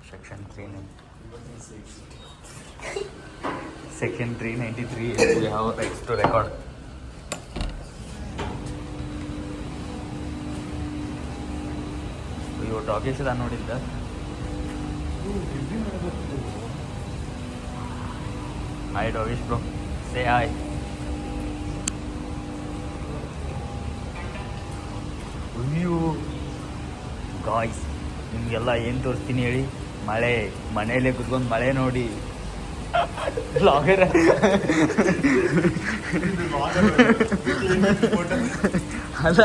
Section 393, we have rights to record. ಇವು talkies ಎಲ್ಲ ನೋಡಿದ್ದ hi ಡಾಗೀಶ್ bro, say hi. ಅಯ್ಯೋ guys, ನಿಮಗೆಲ್ಲ ಏನು ತೋರಿಸ್ತೀನಿ ಹೇಳಿ? ಮಳೆ, ಮನೆಯಲ್ಲೇ ಕುತ್ಕೊಂಡು ಮಳೆ ನೋಡಿ. ಬ್ಲಾಗರ್ ಅಲ್ಲ,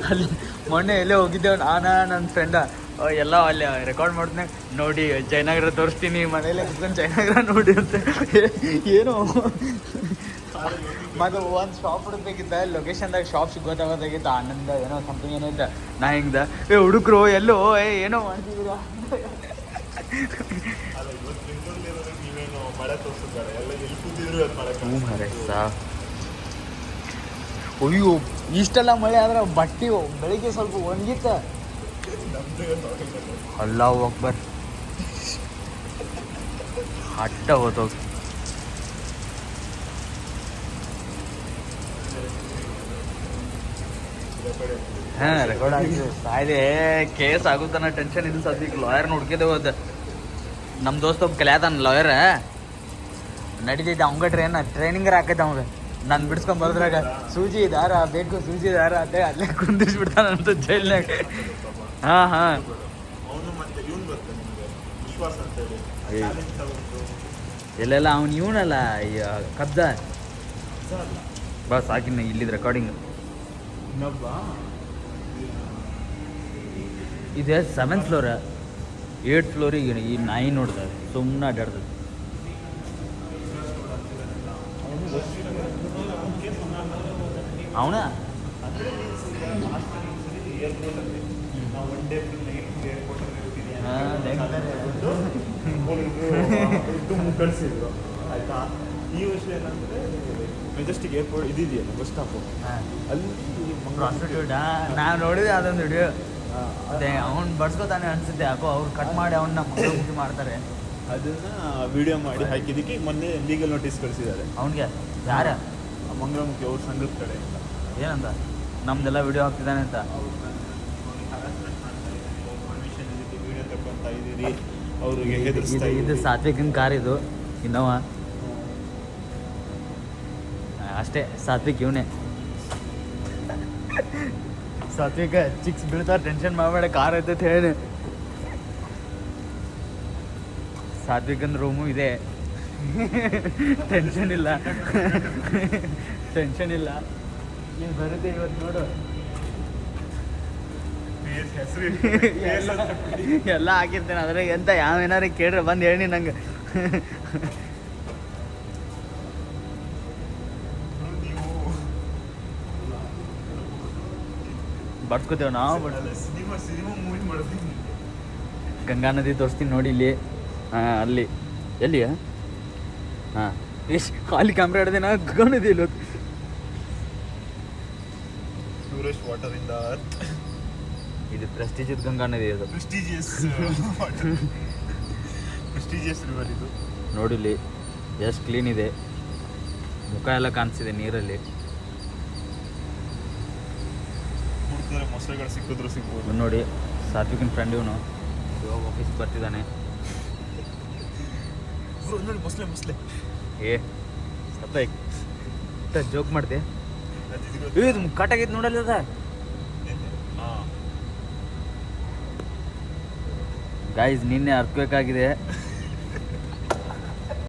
ಅಲ್ಲಿ ಮೊನ್ನೆ ಎಲ್ಲೇ ಹೋಗಿದ್ದೇವೆ ನಾನು ನನ್ನ ಫ್ರೆಂಡ ಎಲ್ಲ ಅಲ್ಲಿ ರೆಕಾರ್ಡ್ ಮಾಡ್ತೀನಿ ನೋಡಿ. ಜಯನಗರ ತೋರಿಸ್ತೀನಿ, ಮನೇಲೆ ಕುತ್ಕೊಂಡು ಜಯನಗರ ನೋಡಿ ಅಂತ. ಏನೋ ಮತ್ತು ಒಂದು ಶಾಪ್ ಹುಡುಕ್ಬೇಕಿದ್ದ, ಲೊಕೇಶನ್ದಾಗ ಶಾಪ್ ಸಿಗೋದಾಗೋದಾಗಿತ್ತು. ಆನಂದ ಏನೋ ಸಮಥಿಂಗ್ ಏನೋ ಇದ್ದ. ನಾ ಹಿಂಗ್ದ ಹುಡುಗರು ಎಲ್ಲೋ ಏನೋ ಮಾಡ್ತಿದ್ರು. ಅಯ್ಯೋ ಇಷ್ಟೆಲ್ಲ ಮಳೆ ಆದ್ರೆ ಬಟ್ಟೆ ಬೆಳಿಗ್ಗೆ ಸ್ವಲ್ಪ ಒಣಗಿತ್ತ. ಅಲ್ಲಾಹು ಅಕ್ಬರ್, ಹಟ್ಟ ಹೋತೋಗ. ಹಾಂ, ರೆಕಾರ್ಡ್ ಆಗಿದೆ. ಸಾಯ್ದೆ ಕೇಸ್ ಆಗುತ್ತಾನ ಟೆನ್ಷನ್ ಇಲ್ಲ. ಸದ್ಯಕ್ಕೆ ಲಾಯರ್ ನೋಡ್ಕಿದ್ದೇವೆ. ಅದು ನಮ್ಮ ದೋಸ್ತ ಒಬ್ಬ ಕಲಿಯಾತಾನ ಲಾಯರ್, ನಡೀತೈತೆ. ಅವಂಗ ಟ್ರೈನಿಂಗರ್ ಹಾಕೈತೆ. ಅವಂಗ ನಾನು ಬಿಡಿಸ್ಕೊಂಡ್ ಬರೋದ್ರಾಗ ಸೂಜಿ ದಾರ ಬೇಕು, ಸೂಜಿ ದಾರ ಅಂತ ಅಲ್ಲೇ ಕುಂದಿಸ್ಬಿಡ್ತಾನಂತ ಜೈಲ್ನಾಗ. ಹಾಂ ಹಾಂ, ಎಲ್ಲೆಲ್ಲ ಅವ್ನು ಇವನಲ್ಲ ಕಬ್ಜ ಬಸ್ ಹಾಕಿನ ಇಲ್ಲಿದ್ ರೆಕಾರ್ಡಿಂಗ್. ಇದೆ 7th ಫ್ಲೋರ್, 8th ಫ್ಲೋರಿಗೆ ಈ ನಾಯಿ ನೋಡ್ತಾರೆ ಸುಮ್ಮನೆ ಅಡ್ಡಾಡ್ತದೆ. ಅವನ ಕಳಿಸಿದ್ರು ಆಯ್ತಾ. ಈ ವರ್ಷ ಏನಂದ್ರೆ ಮೆಜೆಸ್ಟಿಕ್ ಏರ್ಪೋರ್ಟ್ ಇದೆಯಲ್ಲ ಬಸ್ ಸ್ಟಾಪು, ಅಲ್ಲಿ ನಾವು ನೋಡಿದೆ ಅದೊಂದು ವಿಡಿಯೋ. ಅದೇ ಅವ್ನು ಬಡ್ಸ್ಕೊತಾನೆ ಅನ್ಸುತ್ತೆ ಯಾಕೋ. ಅವ್ರು ಕಟ್ ಮಾಡಿ ಅವನ್ನ ಮುಖಿ ಮಾಡ್ತಾರೆ. ಅದನ್ನ ವಿಡಿಯೋ ಮಾಡಿ ಹಾಕಿದ್ದಕ್ಕೆ ಮೊನ್ನೆ ಲೀಗಲ್ ನೋಟಿಸ್ ಕಳಿಸಿದ್ದಾರೆ ಅವನಿಗೆ. ಯಾರ? ಮಂಗಳಮುಖಿ ಅವ್ರ ಸಂಘದ ಕಡೆ. ಏನಂತ? ನಮ್ದೆಲ್ಲ ವಿಡಿಯೋ ಹಾಕ್ತಿದ್ದಾನೆ ಅಂತ. ಪರ್ಮಿಷನ್ ಇದಕ್ಕೆ ವಿಡಿಯೋ ತಗೊಂತ ಇದ್ದೀರಿ, ಅವ್ರಿಗೆ ಹೆದರ್ಸ್ತಾ ಇದು ಸಾತ್ವಿಕನ ಕಾರ್, ಇದು ಇನ್ನೋವಾ ಅಷ್ಟೇ. ಸಾತ್ವಿಕ್ ಇವನೇ. ಸಾತ್ವಿಕ ಚಿಕ್ಸ್ ಬೀಳ್ತಾರೆ, ಟೆನ್ಷನ್ ಮಾಡಬೇಡ, ಕಾರ್ ಐತೆ ಹೇಳಿ. ಸಾತ್ವಿಕನ ರೂಮು ಇದೆ, ಟೆನ್ಷನ್ ಇಲ್ಲ, ಟೆನ್ಷನ್ ಇಲ್ಲ. ಏನು ಬರುತ್ತೆ ಇವತ್ತು ನೋಡು. ಎಲ್ಲ ಹಾಕಿರ್ತೇನೆ ಅದ್ರಾಗ. ಎಂತ ಯಾವೇನಾರು ಕೇಳ್ರೆ ಬಂದು ಹೇಳಿ ನಂಗೆ. ಬಡ್ಸ್ಕೊತೇವೆ ನಾವು. ಗಂಗಾ ನದಿ ತೋರಿಸ್ತೀನಿ ನೋಡಿ ಇಲ್ಲಿ. ಹಾಂ, ಅಲ್ಲಿ ಎಲ್ಲಿಯಾ? ಹಾಂ, ಎಷ್ಟು ಅಲ್ಲಿ ಕ್ಯಾಮ್ರಾ ಹಿಡ್ದೇನಾ? ಗಂಗಾ ನದಿ ಇಲ್ಲಿ ಟೂರಿಸ್ಟ್ ವಾಟರ್ ಇಂದ. ಇದು ಪ್ರೆಸ್ಟೀಜಿಯಸ್ ಗಂಗಾ ನದಿ. ಅದು ಪ್ರೆಸ್ಟೀಜಿಯಸ್ ರಿವರ್ ಇದು. ನೋಡಿಲ್ಲಿ ಎಷ್ಟು ಕ್ಲೀನ್ ಇದೆ, ಮುಖ ಎಲ್ಲ ಕಾಣಿಸ್ತಿದೆ ನೀರಲ್ಲಿ. ಮೊಸಳೆಗಳು ಸಿಕ್ಕಿದ್ರು ಸಿಗ್ಬೋದು ನೋಡಿ. ಸಾತ್ವಿಕನ ಫ್ರೆಂಡ್ ಇವನು ಇವಾಗ ಆಫೀಸ್ ಬರ್ತಿದ್ದಾನೆ. ಮೊಸಳೆ ಏ ಸತ್ತ ಜೋಕ್ ಮಾಡಿದೆ. ಇದು ಕಟ್ಟಾಗೈತೆ ನೋಡಲ್ಲ ಅದ. ಗಾಯ್ಸ್ ನಿನ್ನೆ ಅರ್ಥಬೇಕಾಗಿದೆ.